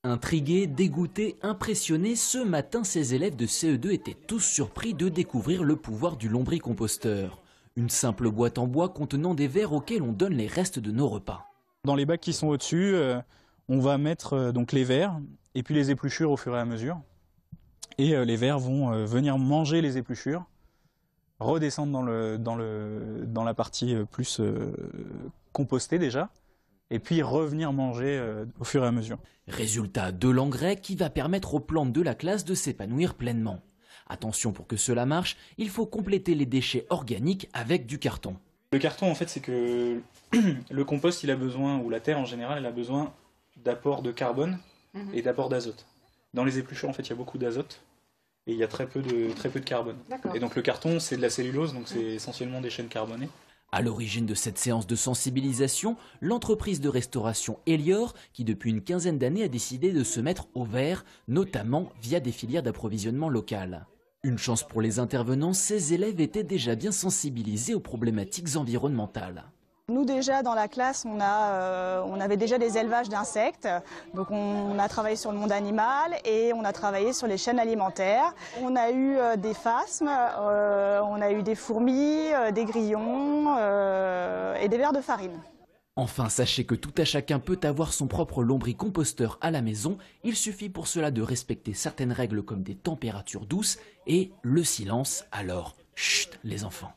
Intrigués, dégoûtés, impressionnés, ce matin, ces élèves de CE2 étaient tous surpris de découvrir le pouvoir du lombricomposteur. Une simple boîte en bois contenant des verres auxquels on donne les restes de nos repas. Dans les bacs qui sont au-dessus, on va mettre donc les verres et puis les épluchures au fur et à mesure. Et les vers vont venir manger les épluchures, redescendre dans la partie plus compostée déjà, et puis revenir manger au fur et à mesure. Résultat, de l'engrais qui va permettre aux plantes de la classe de s'épanouir pleinement. Attention, pour que cela marche, il faut compléter les déchets organiques avec du carton. Le carton, en fait, c'est que le compost, il a besoin, ou la terre en général, elle a besoin d'apport de carbone et d'apport d'azote. Dans les épluchures, en fait, il y a beaucoup d'azote et il y a très peu de carbone. Et donc le carton, c'est de la cellulose, donc c'est essentiellement des chaînes carbonées. À l'origine de cette séance de sensibilisation, l'entreprise de restauration Elior, qui depuis une quinzaine d'années a décidé de se mettre au vert, notamment via des filières d'approvisionnement locales. Une chance pour les intervenants, ces élèves étaient déjà bien sensibilisés aux problématiques environnementales. Nous déjà dans la classe, on avait déjà des élevages d'insectes, donc on a travaillé sur le monde animal et on a travaillé sur les chaînes alimentaires. On a eu des phasmes, on a eu des fourmis, des grillons et des vers de farine. Enfin, sachez que tout à chacun peut avoir son propre lombricomposteur à la maison. Il suffit pour cela de respecter certaines règles comme des températures douces et le silence. Alors, chut les enfants.